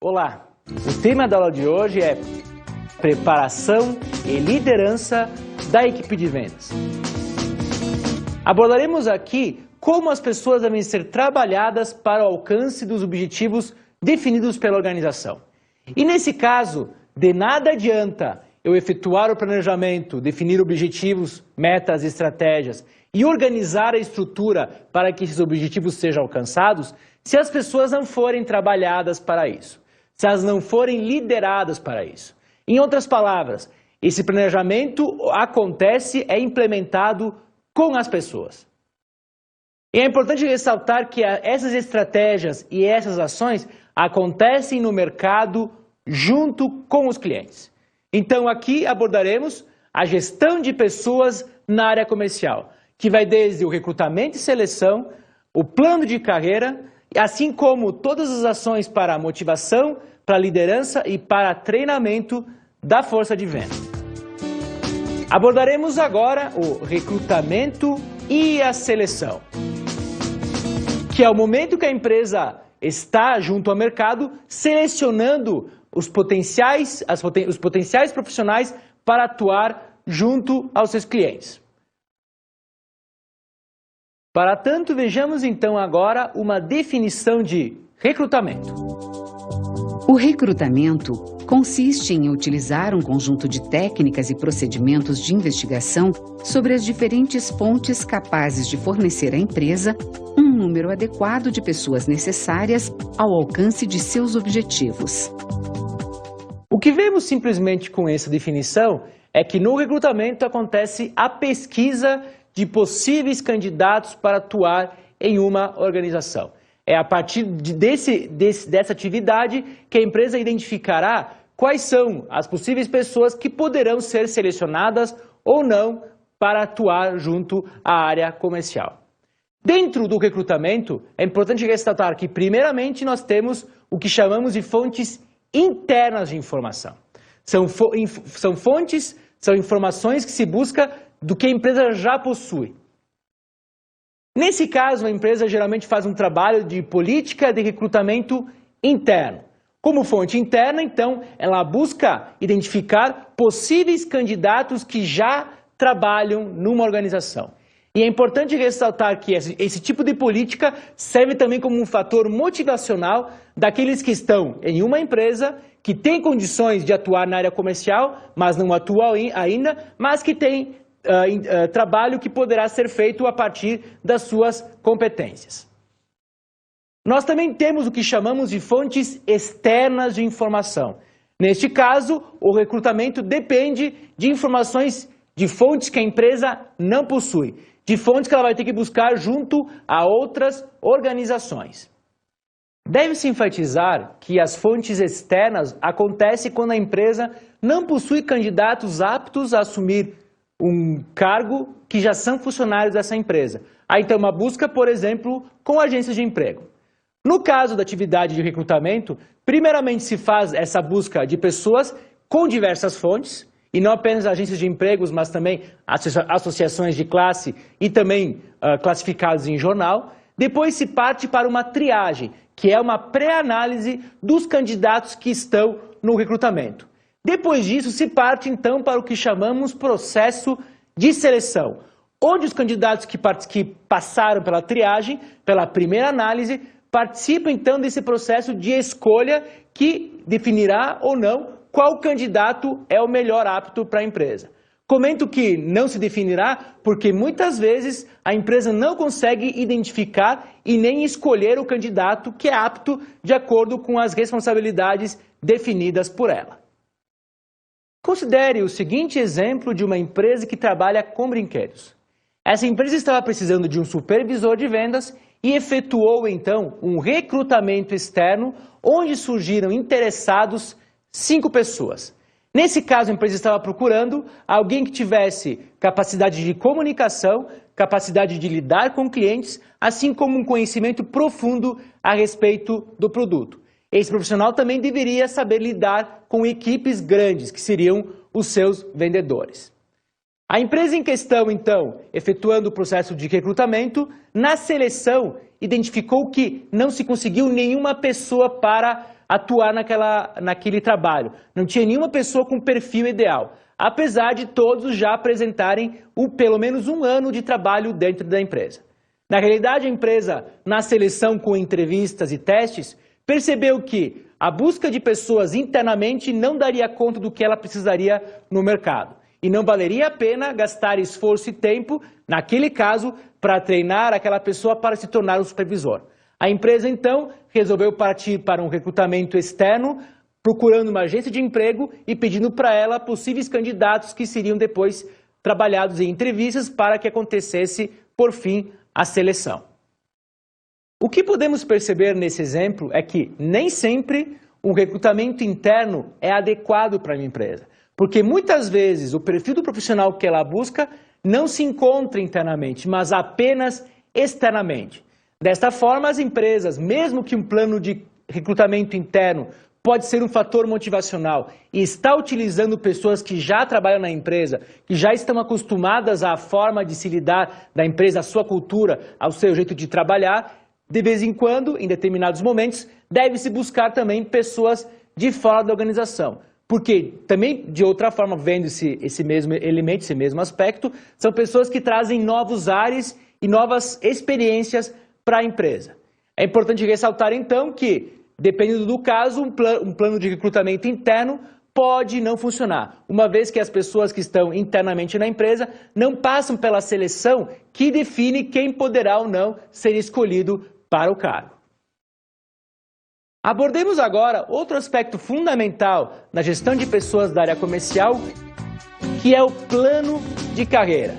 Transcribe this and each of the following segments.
Olá, o tema da aula de hoje é preparação e liderança da equipe de vendas. Abordaremos aqui como as pessoas devem ser trabalhadas para o alcance dos objetivos definidos pela organização. E nesse caso, de nada adianta eu efetuar o planejamento, definir objetivos, metas, estratégias e organizar a estrutura para que esses objetivos sejam alcançados se as pessoas não forem trabalhadas para isso, se elas não forem lideradas para isso. Em outras palavras, esse planejamento acontece, é implementado com as pessoas. E é importante ressaltar que essas estratégias e essas ações acontecem no mercado junto com os clientes. Então aqui abordaremos a gestão de pessoas na área comercial, que vai desde o recrutamento e seleção, o plano de carreira, assim como todas as ações para a motivação, para a liderança e para treinamento da força de venda. Abordaremos agora o recrutamento e a seleção, que é o momento que a empresa está junto ao mercado selecionando os potenciais profissionais para atuar junto aos seus clientes. Para tanto, vejamos então agora uma definição de recrutamento. O recrutamento consiste em utilizar um conjunto de técnicas e procedimentos de investigação sobre as diferentes fontes capazes de fornecer à empresa um número adequado de pessoas necessárias ao alcance de seus objetivos. O que vemos simplesmente com essa definição é que no recrutamento acontece a pesquisa de possíveis candidatos para atuar em uma organização. É a partir dessa atividade que a empresa identificará quais são as possíveis pessoas que poderão ser selecionadas ou não para atuar junto à área comercial. Dentro do recrutamento, é importante ressaltar que, primeiramente, nós temos o que chamamos de fontes internas de informação. São informações que se busca do que a empresa já possui. Nesse caso, a empresa geralmente faz um trabalho de política de recrutamento interno. Como fonte interna, então, ela busca identificar possíveis candidatos que já trabalham numa organização. E é importante ressaltar que esse tipo de política serve também como um fator motivacional daqueles que estão em uma empresa que tem condições de atuar na área comercial, mas não atuam ainda, mas que tem trabalho que poderá ser feito a partir das suas competências. Nós também temos o que chamamos de fontes externas de informação. Neste caso, o recrutamento depende de informações de fontes que a empresa não possui, de fontes que ela vai ter que buscar junto a outras organizações. Deve-se enfatizar que as fontes externas acontecem quando a empresa não possui candidatos aptos a assumir um cargo que já são funcionários dessa empresa. Há então uma busca, por exemplo, com agências de emprego. No caso da atividade de recrutamento, primeiramente se faz essa busca de pessoas com diversas fontes, e não apenas agências de empregos, mas também associações de classe e também classificados em jornal. Depois se parte para uma triagem, que é uma pré-análise dos candidatos que estão no recrutamento. Depois disso, se parte então para o que chamamos processo de seleção, onde os candidatos que passaram pela triagem, pela primeira análise, participam então desse processo de escolha que definirá ou não qual candidato é o melhor apto para a empresa. Comento que não se definirá porque muitas vezes a empresa não consegue identificar e nem escolher o candidato que é apto de acordo com as responsabilidades definidas por ela. Considere o seguinte exemplo de uma empresa que trabalha com brinquedos. Essa empresa estava precisando de um supervisor de vendas e efetuou então um recrutamento externo onde surgiram interessados 5 pessoas. Nesse caso, a empresa estava procurando alguém que tivesse capacidade de comunicação, capacidade de lidar com clientes, assim como um conhecimento profundo a respeito do produto. Esse profissional também deveria saber lidar com equipes grandes, que seriam os seus vendedores. A empresa em questão, então, efetuando o processo de recrutamento, na seleção, identificou que não se conseguiu nenhuma pessoa para atuar naquele trabalho. Não tinha nenhuma pessoa com perfil ideal, apesar de todos já apresentarem pelo menos 1 ano de trabalho dentro da empresa. Na realidade, a empresa, na seleção com entrevistas e testes, percebeu que a busca de pessoas internamente não daria conta do que ela precisaria no mercado. E não valeria a pena gastar esforço e tempo, naquele caso, para treinar aquela pessoa para se tornar um supervisor. A empresa, então, resolveu partir para um recrutamento externo, procurando uma agência de emprego e pedindo para ela possíveis candidatos que seriam depois trabalhados em entrevistas para que acontecesse, por fim, a seleção. O que podemos perceber nesse exemplo é que nem sempre um recrutamento interno é adequado para uma empresa, porque muitas vezes o perfil do profissional que ela busca não se encontra internamente, mas apenas externamente. Desta forma, as empresas, mesmo que um plano de recrutamento interno pode ser um fator motivacional e está utilizando pessoas que já trabalham na empresa, que já estão acostumadas à forma de se lidar da empresa, à sua cultura, ao seu jeito de trabalhar, de vez em quando, em determinados momentos, deve-se buscar também pessoas de fora da organização. Porque também, de outra forma, vendo esse mesmo elemento, esse mesmo aspecto, são pessoas que trazem novos ares e novas experiências para a empresa. É importante ressaltar, então, que, dependendo do caso, um plano de recrutamento interno pode não funcionar, uma vez que as pessoas que estão internamente na empresa não passam pela seleção que define quem poderá ou não ser escolhido para o cargo. Abordemos agora outro aspecto fundamental na gestão de pessoas da área comercial, que é o plano de carreira.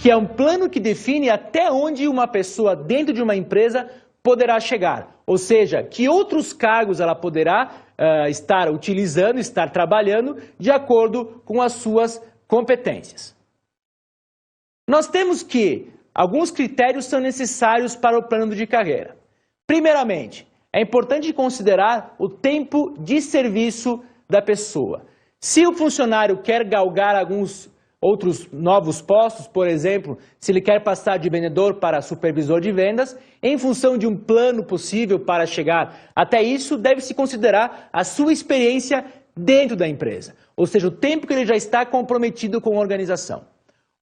Que é um plano que define até onde uma pessoa dentro de uma empresa poderá chegar, ou seja, que outros cargos ela poderá estar utilizando, estar trabalhando de acordo com as suas competências. Nós temos que alguns critérios são necessários para o plano de carreira. Primeiramente, é importante considerar o tempo de serviço da pessoa. Se o funcionário quer galgar alguns outros novos postos, por exemplo, se ele quer passar de vendedor para supervisor de vendas, em função de um plano possível para chegar até isso, deve-se considerar a sua experiência dentro da empresa, ou seja, o tempo que ele já está comprometido com a organização.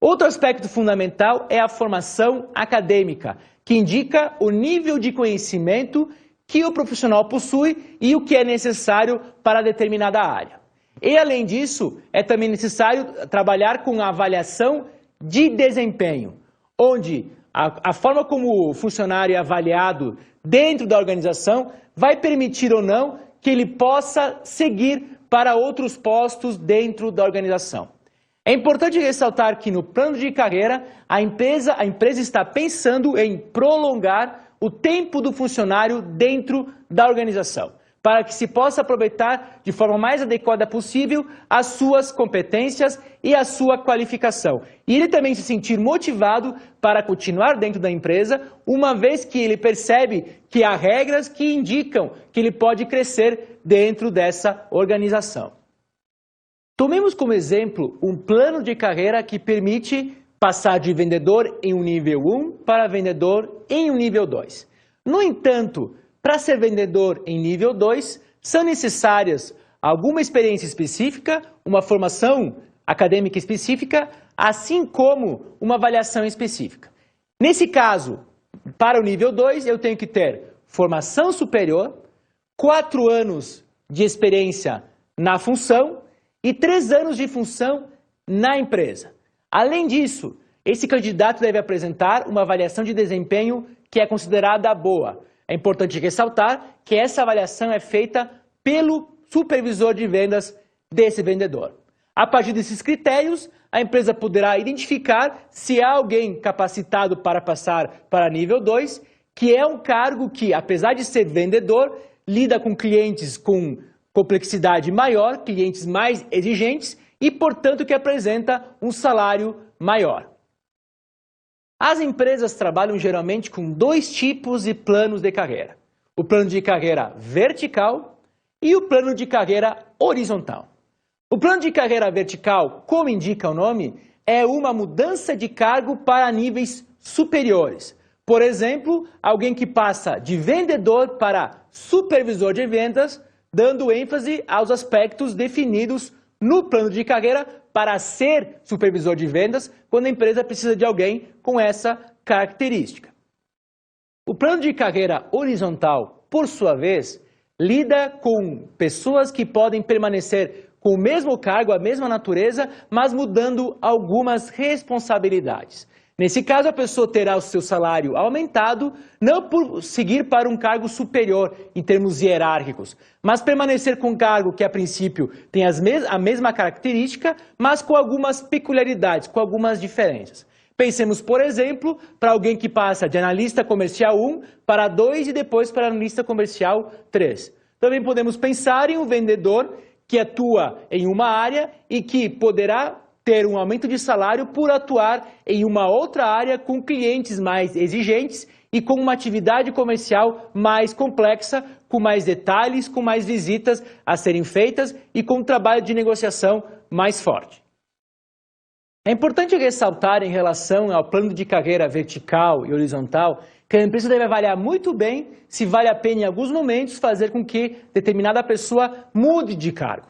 Outro aspecto fundamental é a formação acadêmica, que indica o nível de conhecimento que o profissional possui e o que é necessário para determinada área. E, além disso, é também necessário trabalhar com a avaliação de desempenho, onde a forma como o funcionário é avaliado dentro da organização vai permitir ou não que ele possa seguir para outros postos dentro da organização. É importante ressaltar que no plano de carreira, a empresa está pensando em prolongar o tempo do funcionário dentro da organização, para que se possa aproveitar de forma mais adequada possível as suas competências e a sua qualificação. E ele também se sentir motivado para continuar dentro da empresa, uma vez que ele percebe que há regras que indicam que ele pode crescer dentro dessa organização. Tomemos como exemplo um plano de carreira que permite passar de vendedor em um nível 1 para vendedor em um nível 2. No entanto, para ser vendedor em nível 2, são necessárias alguma experiência específica, uma formação acadêmica específica, assim como uma avaliação específica. Nesse caso, para o nível 2, eu tenho que ter formação superior, 4 anos de experiência na função e 3 anos de função na empresa. Além disso, esse candidato deve apresentar uma avaliação de desempenho que é considerada boa. É importante ressaltar que essa avaliação é feita pelo supervisor de vendas desse vendedor. A partir desses critérios, a empresa poderá identificar se há alguém capacitado para passar para nível 2, que é um cargo que, apesar de ser vendedor, lida com clientes com complexidade maior, clientes mais exigentes e, portanto, que apresenta um salário maior. As empresas trabalham geralmente com 2 tipos de planos de carreira. O plano de carreira vertical e o plano de carreira horizontal. O plano de carreira vertical, como indica o nome, é uma mudança de cargo para níveis superiores. Por exemplo, alguém que passa de vendedor para supervisor de vendas, dando ênfase aos aspectos definidos no plano de carreira para ser supervisor de vendas, quando a empresa precisa de alguém com essa característica. O plano de carreira horizontal, por sua vez, lida com pessoas que podem permanecer com o mesmo cargo, a mesma natureza, mas mudando algumas responsabilidades. Nesse caso, a pessoa terá o seu salário aumentado, não por seguir para um cargo superior em termos hierárquicos, mas permanecer com um cargo que, a princípio, tem a mesma característica, mas com algumas peculiaridades, com algumas diferenças. Pensemos, por exemplo, para alguém que passa de analista comercial 1 para 2 e depois para analista comercial 3. Também podemos pensar em um vendedor que atua em uma área e que poderá ter um aumento de salário por atuar em uma outra área com clientes mais exigentes e com uma atividade comercial mais complexa, com mais detalhes, com mais visitas a serem feitas e com um trabalho de negociação mais forte. É importante ressaltar em relação ao plano de carreira vertical e horizontal que a empresa deve avaliar muito bem se vale a pena em alguns momentos fazer com que determinada pessoa mude de cargo.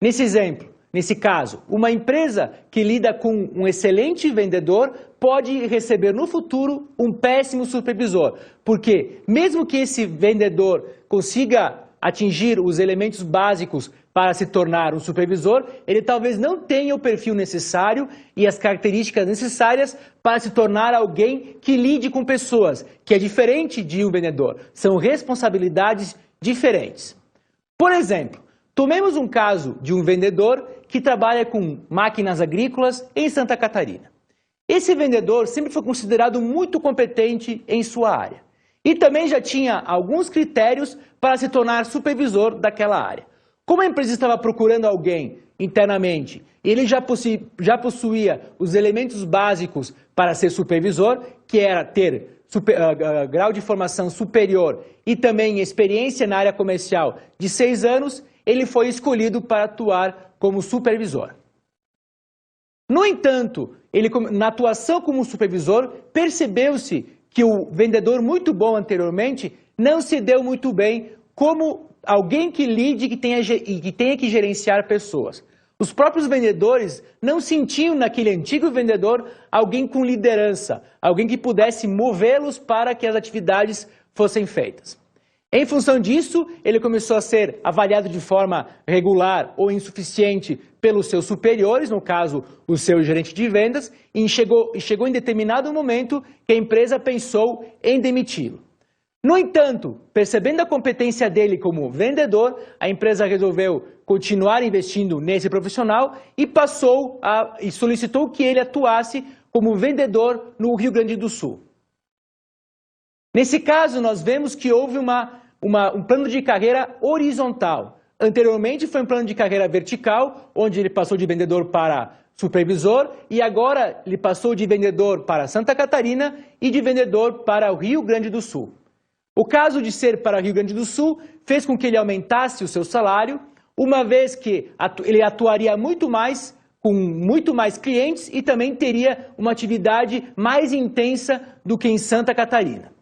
Nesse caso, uma empresa que lida com um excelente vendedor pode receber no futuro um péssimo supervisor, porque mesmo que esse vendedor consiga atingir os elementos básicos para se tornar um supervisor, ele talvez não tenha o perfil necessário e as características necessárias para se tornar alguém que lide com pessoas, que é diferente de um vendedor. São responsabilidades diferentes. Por exemplo, tomemos um caso de um vendedor que trabalha com máquinas agrícolas em Santa Catarina. Esse vendedor sempre foi considerado muito competente em sua área e também já tinha alguns critérios para se tornar supervisor daquela área. Como a empresa estava procurando alguém internamente, ele já possuía os elementos básicos para ser supervisor, que era ter grau de formação superior e também experiência na área comercial de 6 anos, ele foi escolhido para atuar como supervisor. No entanto, na atuação como supervisor, percebeu-se que o vendedor muito bom anteriormente não se deu muito bem como alguém que lide e que tenha que gerenciar pessoas. Os próprios vendedores não sentiam naquele antigo vendedor alguém com liderança, alguém que pudesse movê-los para que as atividades fossem feitas. Em função disso, ele começou a ser avaliado de forma regular ou insuficiente pelos seus superiores, no caso, o seu gerente de vendas, e chegou em determinado momento que a empresa pensou em demiti-lo. No entanto, percebendo a competência dele como vendedor, a empresa resolveu continuar investindo nesse profissional e solicitou que ele atuasse como vendedor no Rio Grande do Sul. Nesse caso, nós vemos que houve um plano de carreira horizontal. Anteriormente foi um plano de carreira vertical, onde ele passou de vendedor para supervisor, e agora ele passou de vendedor para Santa Catarina e de vendedor para o Rio Grande do Sul. O caso de ser para o Rio Grande do Sul fez com que ele aumentasse o seu salário, uma vez que ele atuaria muito mais, com muito mais clientes e também teria uma atividade mais intensa do que em Santa Catarina.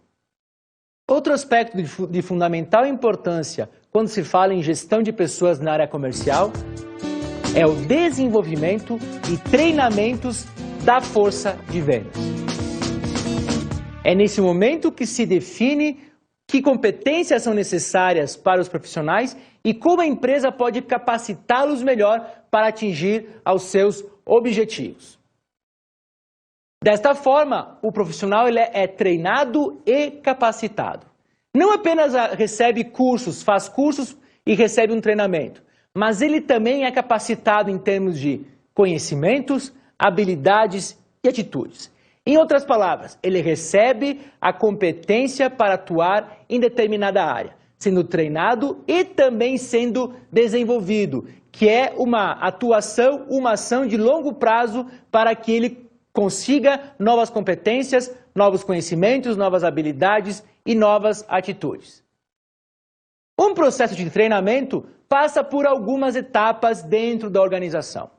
Outro aspecto de fundamental importância quando se fala em gestão de pessoas na área comercial é o desenvolvimento e treinamentos da força de vendas. É nesse momento que se define que competências são necessárias para os profissionais e como a empresa pode capacitá-los melhor para atingir aos seus objetivos. Desta forma, o profissional é treinado e capacitado. Não apenas recebe cursos, faz cursos e recebe um treinamento, mas ele também é capacitado em termos de conhecimentos, habilidades e atitudes. Em outras palavras, ele recebe a competência para atuar em determinada área, sendo treinado e também sendo desenvolvido, que é uma ação de longo prazo para que ele consiga novas competências, novos conhecimentos, novas habilidades e novas atitudes. Um processo de treinamento passa por algumas etapas dentro da organização.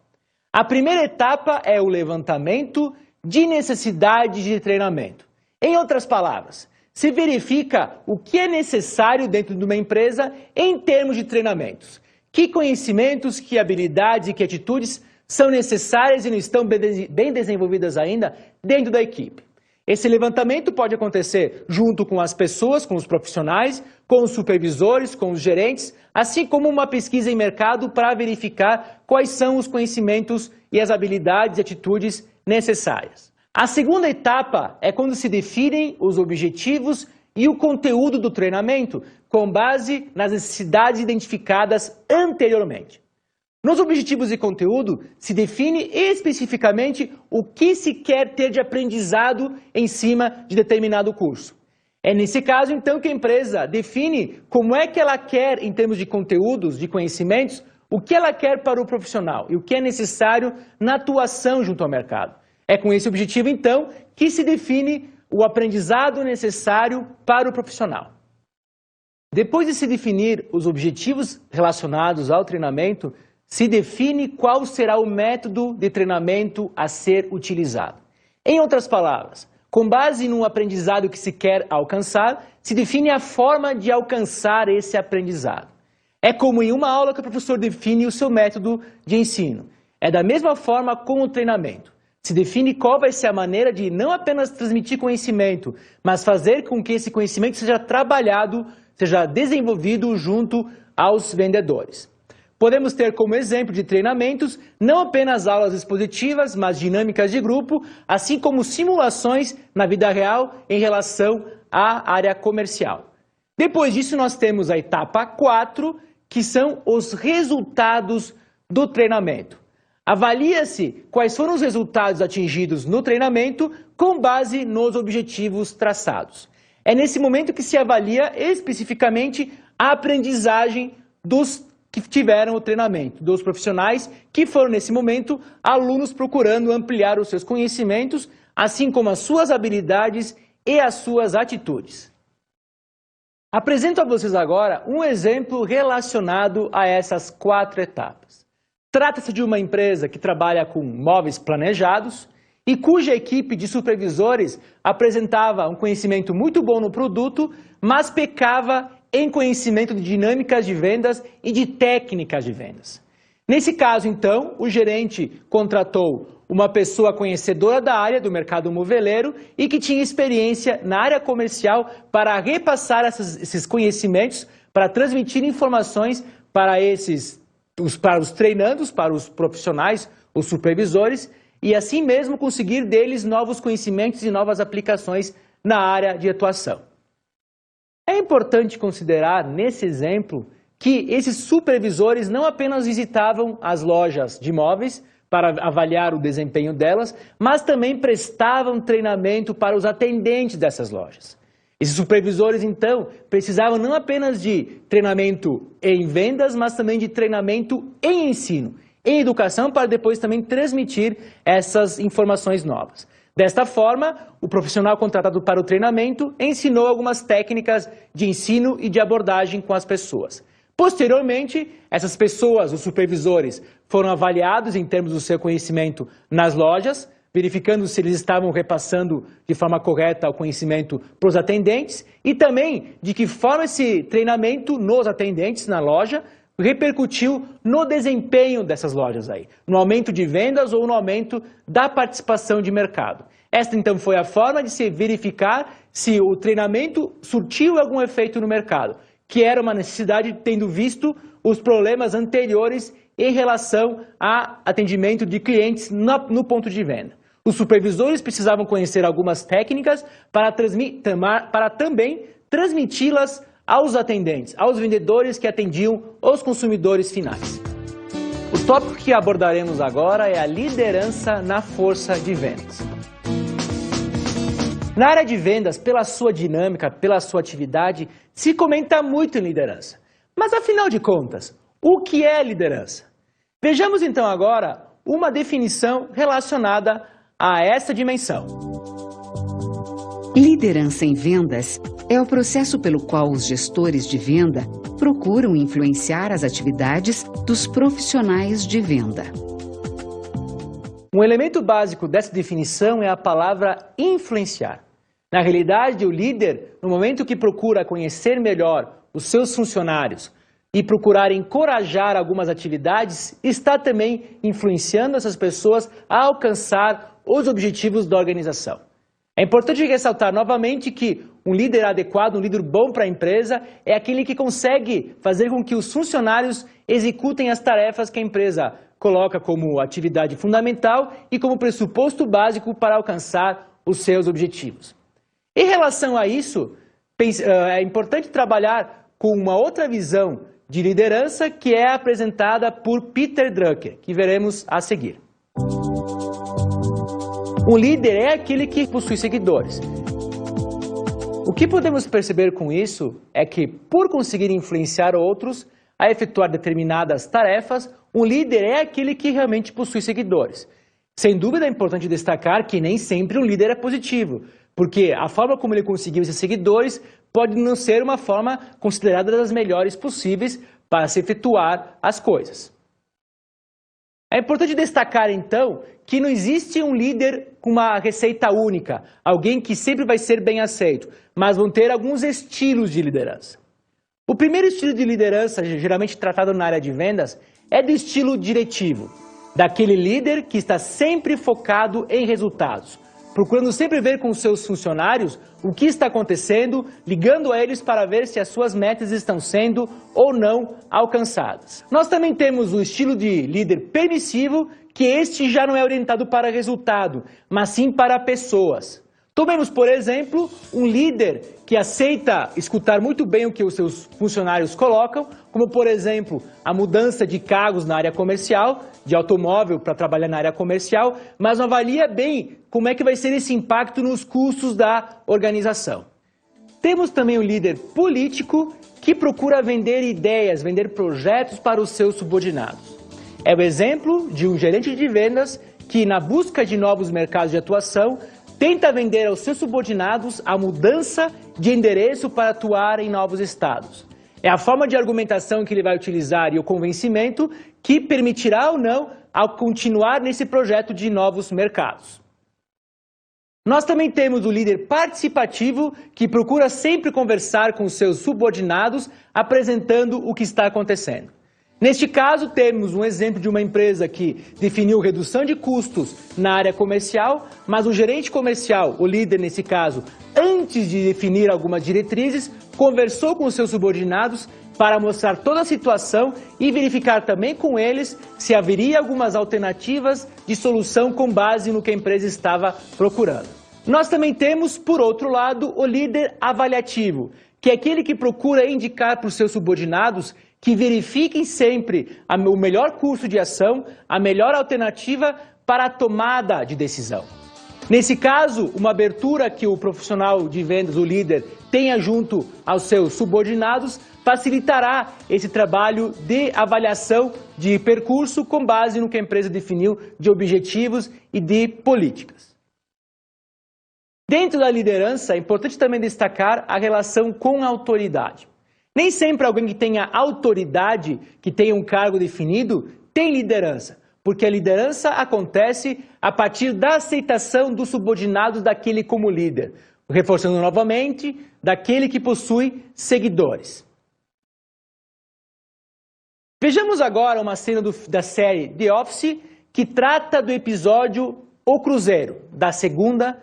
A primeira etapa é o levantamento de necessidade de treinamento. Em outras palavras, se verifica o que é necessário dentro de uma empresa em termos de treinamentos. Que conhecimentos, que habilidades e que atitudes são necessárias e não estão bem desenvolvidas ainda dentro da equipe. Esse levantamento pode acontecer junto com as pessoas, com os profissionais, com os supervisores, com os gerentes, assim como uma pesquisa em mercado para verificar quais são os conhecimentos e as habilidades e atitudes necessárias. A segunda etapa é quando se definem os objetivos e o conteúdo do treinamento, com base nas necessidades identificadas anteriormente. Nos objetivos e conteúdo, se define especificamente o que se quer ter de aprendizado em cima de determinado curso. É nesse caso, então, que a empresa define como é que ela quer, em termos de conteúdos, de conhecimentos, o que ela quer para o profissional e o que é necessário na atuação junto ao mercado. É com esse objetivo, então, que se define o aprendizado necessário para o profissional. Depois de se definir os objetivos relacionados ao treinamento, se define qual será o método de treinamento a ser utilizado. Em outras palavras, com base no aprendizado que se quer alcançar, se define a forma de alcançar esse aprendizado. É como em uma aula que o professor define o seu método de ensino. É da mesma forma com o treinamento. Se define qual vai ser a maneira de não apenas transmitir conhecimento, mas fazer com que esse conhecimento seja trabalhado, seja desenvolvido junto aos vendedores. Podemos ter como exemplo de treinamentos não apenas aulas expositivas, mas dinâmicas de grupo, assim como simulações na vida real em relação à área comercial. Depois disso, nós temos a etapa 4, que são os resultados do treinamento. Avalia-se quais foram os resultados atingidos no treinamento com base nos objetivos traçados. É nesse momento que se avalia especificamente a aprendizagem dos que tiveram o treinamento, dos profissionais que foram, nesse momento, alunos procurando ampliar os seus conhecimentos, assim como as suas habilidades e as suas atitudes. Apresento a vocês agora um exemplo relacionado a essas 4 etapas. Trata-se de uma empresa que trabalha com móveis planejados e cuja equipe de supervisores apresentava um conhecimento muito bom no produto, mas pecava em conhecimento de dinâmicas de vendas e de técnicas de vendas. Nesse caso, então, o gerente contratou uma pessoa conhecedora da área do mercado moveleiro e que tinha experiência na área comercial para repassar esses conhecimentos, para transmitir informações para os treinandos, para os profissionais, os supervisores, e assim mesmo conseguir deles novos conhecimentos e novas aplicações na área de atuação. É importante considerar, nesse exemplo, que esses supervisores não apenas visitavam as lojas de imóveis para avaliar o desempenho delas, mas também prestavam treinamento para os atendentes dessas lojas. Esses supervisores, então, precisavam não apenas de treinamento em vendas, mas também de treinamento em ensino, em educação, para depois também transmitir essas informações novas. Desta forma, o profissional contratado para o treinamento ensinou algumas técnicas de ensino e de abordagem com as pessoas. Posteriormente, essas pessoas, os supervisores, foram avaliados em termos do seu conhecimento nas lojas, verificando se eles estavam repassando de forma correta o conhecimento para os atendentes e também de que forma esse treinamento nos atendentes na loja repercutiu no desempenho dessas lojas aí, no aumento de vendas ou no aumento da participação de mercado. Esta então foi a forma de se verificar se o treinamento surtiu algum efeito no mercado, que era uma necessidade tendo visto os problemas anteriores em relação a atendimento de clientes no ponto de venda. Os supervisores precisavam conhecer algumas técnicas para também transmiti-las aos atendentes, aos vendedores que atendiam os consumidores finais. O tópico que abordaremos agora é a liderança na força de vendas. Na área de vendas, pela sua dinâmica, pela sua atividade, se comenta muito em liderança. Mas afinal de contas, o que é liderança? Vejamos então agora uma definição relacionada a essa dimensão. Liderança em vendas é o processo pelo qual os gestores de venda procuram influenciar as atividades dos profissionais de venda. Um elemento básico dessa definição é a palavra influenciar. Na realidade, o líder, no momento que procura conhecer melhor os seus funcionários e procurar encorajar algumas atividades, está também influenciando essas pessoas a alcançar os objetivos da organização. É importante ressaltar novamente que um líder adequado, um líder bom para a empresa, é aquele que consegue fazer com que os funcionários executem as tarefas que a empresa coloca como atividade fundamental e como pressuposto básico para alcançar os seus objetivos. Em relação a isso, é importante trabalhar com uma outra visão de liderança que é apresentada por Peter Drucker, que veremos a seguir. Um líder é aquele que possui seguidores. O que podemos perceber com isso é que, por conseguir influenciar outros a efetuar determinadas tarefas, um líder é aquele que realmente possui seguidores. Sem dúvida é importante destacar que nem sempre um líder é positivo, porque a forma como ele conseguiu esses seguidores pode não ser uma forma considerada das melhores possíveis para se efetuar as coisas. É importante destacar, então, que não existe um líder com uma receita única, alguém que sempre vai ser bem aceito, mas vão ter alguns estilos de liderança. O primeiro estilo de liderança, geralmente tratado na área de vendas, é do estilo diretivo, daquele líder que está sempre focado em resultados, procurando sempre ver com os seus funcionários o que está acontecendo, ligando a eles para ver se as suas metas estão sendo ou não alcançadas. Nós também temos o estilo de líder permissivo, que este já não é orientado para resultado, mas sim para pessoas. Tomemos, por exemplo, um líder que aceita escutar muito bem o que os seus funcionários colocam, como, por exemplo, a mudança de cargos na área comercial, de automóvel para trabalhar na área comercial, mas não avalia bem como é que vai ser esse impacto nos custos da organização. Temos também o líder político que procura vender ideias, vender projetos para os seus subordinados. É o exemplo de um gerente de vendas que, na busca de novos mercados de atuação, tenta vender aos seus subordinados a mudança de endereço para atuar em novos estados. É a forma de argumentação que ele vai utilizar e o convencimento que permitirá ou não ao continuar nesse projeto de novos mercados. Nós também temos o líder participativo que procura sempre conversar com os seus subordinados, apresentando o que está acontecendo. Neste caso, temos um exemplo de uma empresa que definiu redução de custos na área comercial, mas o gerente comercial, o líder nesse caso, antes de definir algumas diretrizes, conversou com os seus subordinados para mostrar toda a situação e verificar também com eles se haveria algumas alternativas de solução com base no que a empresa estava procurando. Nós também temos, por outro lado, o líder avaliativo, que é aquele que procura indicar para os seus subordinados que verifiquem sempre o melhor curso de ação, a melhor alternativa para a tomada de decisão. Nesse caso, uma abertura que o profissional de vendas, o líder, tenha junto aos seus subordinados, facilitará esse trabalho de avaliação de percurso com base no que a empresa definiu de objetivos e de políticas. Dentro da liderança, é importante também destacar a relação com a autoridade. Nem sempre alguém que tenha autoridade, que tenha um cargo definido, tem liderança, porque a liderança acontece a partir da aceitação dos subordinados daquele como líder, reforçando novamente, daquele que possui seguidores. Vejamos agora uma cena da série The Office, que trata do episódio O Cruzeiro, da segunda.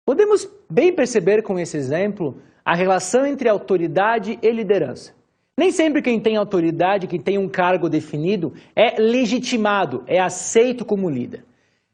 Podemos bem perceber com esse exemplo a relação entre autoridade e liderança. Nem sempre quem tem autoridade, quem tem um cargo definido, é legitimado, é aceito como líder.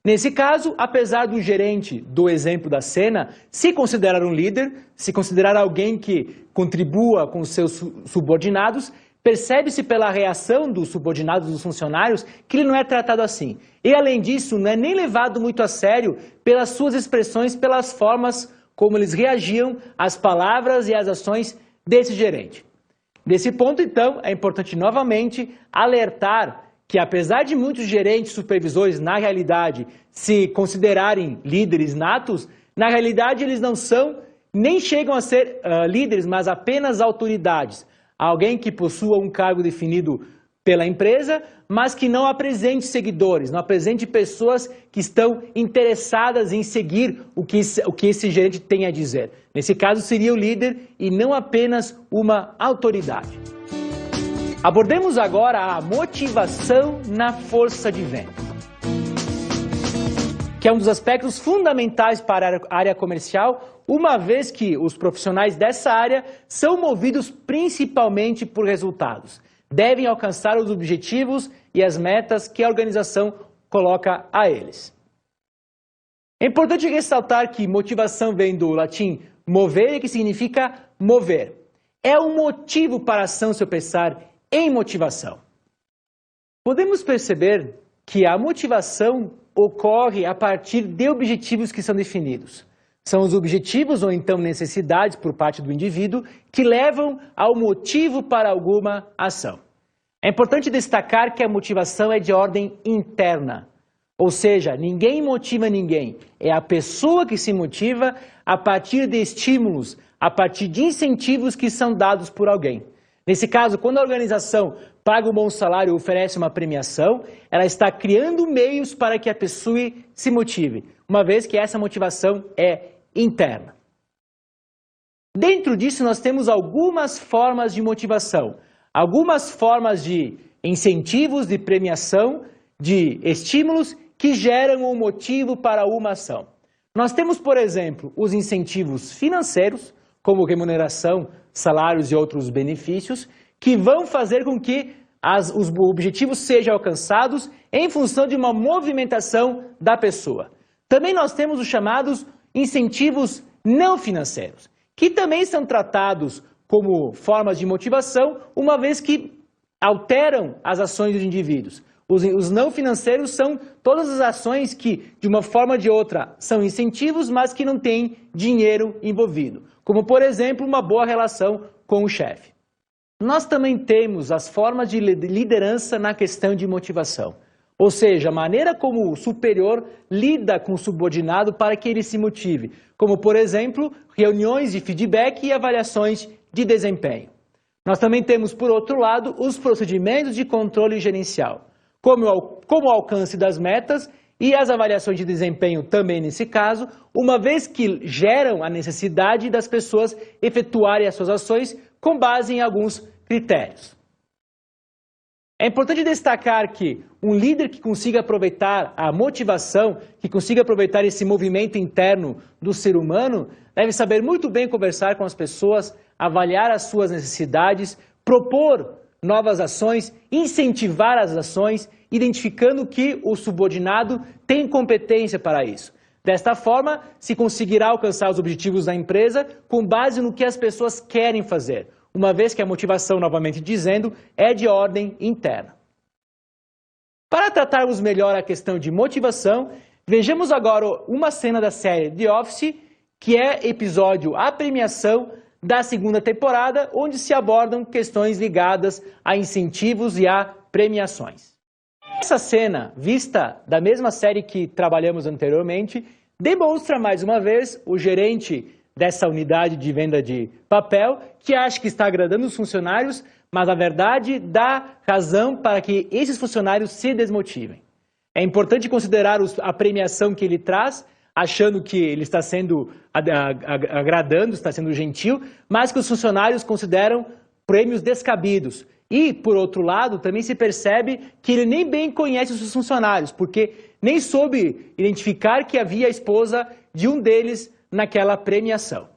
Nesse caso, apesar do gerente do exemplo da cena se considerar um líder, se considerar alguém que contribua com os seus subordinados, percebe-se pela reação dos subordinados, dos funcionários, que ele não é tratado assim. E além disso, não é nem levado muito a sério pelas suas expressões, pelas formas como eles reagiam às palavras e às ações desse gerente. Nesse ponto, então, é importante novamente alertar que, apesar de muitos gerentes supervisores, na realidade, se considerarem líderes natos, na realidade eles não são, nem chegam a ser líderes, mas apenas autoridades. Alguém que possua um cargo definido pela empresa, mas que não apresente seguidores, não apresente pessoas que estão interessadas em seguir o que esse gerente tem a dizer. Nesse caso, seria o líder e não apenas uma autoridade. Abordemos agora a motivação na força de venda, que é um dos aspectos fundamentais para a área comercial, uma vez que os profissionais dessa área são movidos principalmente por resultados. Devem alcançar os objetivos e as metas que a organização coloca a eles. É importante ressaltar que motivação vem do latim movere, que significa mover. É um motivo para a ação se eu pensar em motivação. Podemos perceber que a motivação ocorre a partir de objetivos que são definidos. São os objetivos ou então necessidades por parte do indivíduo que levam ao motivo para alguma ação. É importante destacar que a motivação é de ordem interna, ou seja, ninguém motiva ninguém, é a pessoa que se motiva a partir de estímulos, a partir de incentivos que são dados por alguém. Nesse caso, quando a organização paga um bom salário ou oferece uma premiação, ela está criando meios para que a pessoa se motive, uma vez que essa motivação é interna. Dentro disso, nós temos algumas formas de motivação, algumas formas de incentivos, de premiação, de estímulos que geram um motivo para uma ação. Nós temos, por exemplo, os incentivos financeiros, como remuneração, salários e outros benefícios, que vão fazer com que os objetivos sejam alcançados em função de uma movimentação da pessoa. Também nós temos os chamados incentivos não financeiros, que também são tratados como formas de motivação, uma vez que alteram as ações dos indivíduos. Os não financeiros são todas as ações que, de uma forma ou de outra, são incentivos, mas que não têm dinheiro envolvido, como, por exemplo, uma boa relação com o chefe. Nós também temos as formas de liderança na questão de motivação, ou seja, a maneira como o superior lida com o subordinado para que ele se motive, como, por exemplo, reuniões de feedback e avaliações de desempenho. Nós também temos, por outro lado, os procedimentos de controle gerencial, como o alcance das metas e as avaliações de desempenho também nesse caso, uma vez que geram a necessidade das pessoas efetuarem as suas ações com base em alguns critérios. É importante destacar que um líder que consiga aproveitar a motivação, que consiga aproveitar esse movimento interno do ser humano, deve saber muito bem conversar com as pessoas, avaliar as suas necessidades, propor novas ações, incentivar as ações, identificando que o subordinado tem competência para isso. Desta forma, se conseguirá alcançar os objetivos da empresa com base no que as pessoas querem fazer, uma vez que a motivação, novamente dizendo, é de ordem interna. Para tratarmos melhor a questão de motivação, vejamos agora uma cena da série The Office, que é episódio A Premiação da segunda temporada, onde se abordam questões ligadas a incentivos e a premiações. Essa cena, vista da mesma série que trabalhamos anteriormente, demonstra mais uma vez o gerente dessa unidade de venda de papel, que acha que está agradando os funcionários, mas na verdade dá razão para que esses funcionários se desmotivem. É importante considerar a premiação que ele traz, achando que ele está sendo agradando, está sendo gentil, mas que os funcionários consideram prêmios descabidos. E, por outro lado, também se percebe que ele nem bem conhece os seus funcionários, porque nem soube identificar que havia a esposa de um deles naquela premiação.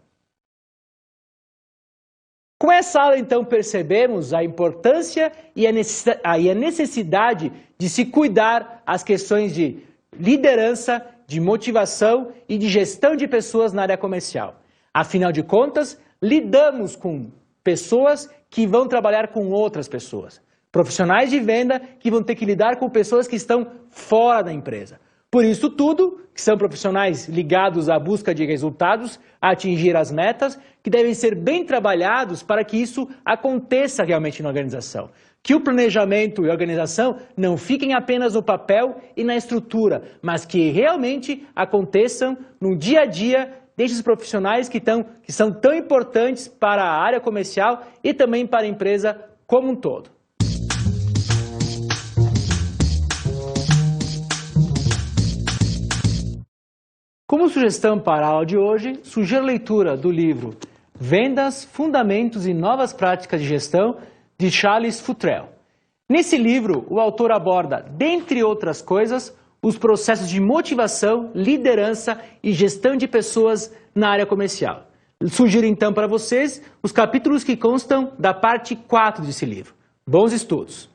Com essa aula, então, percebemos a importância e a necessidade de se cuidar as questões de liderança, de motivação e de gestão de pessoas na área comercial. Afinal de contas, lidamos com pessoas que vão trabalhar com outras pessoas. Profissionais de venda que vão ter que lidar com pessoas que estão fora da empresa. Por isso tudo, que são profissionais ligados à busca de resultados, a atingir as metas, que devem ser bem trabalhados para que isso aconteça realmente na organização. Que o planejamento e a organização não fiquem apenas no papel e na estrutura, mas que realmente aconteçam no dia a dia desses profissionais que são tão importantes para a área comercial e também para a empresa como um todo. sugestão para a aula de hoje, sugiro a leitura do livro Vendas, Fundamentos e Novas Práticas de Gestão, de Charles Futrell. Nesse livro, o autor aborda, dentre outras coisas, os processos de motivação, liderança e gestão de pessoas na área comercial. Sugiro então para vocês os capítulos que constam da parte 4 desse livro. Bons estudos!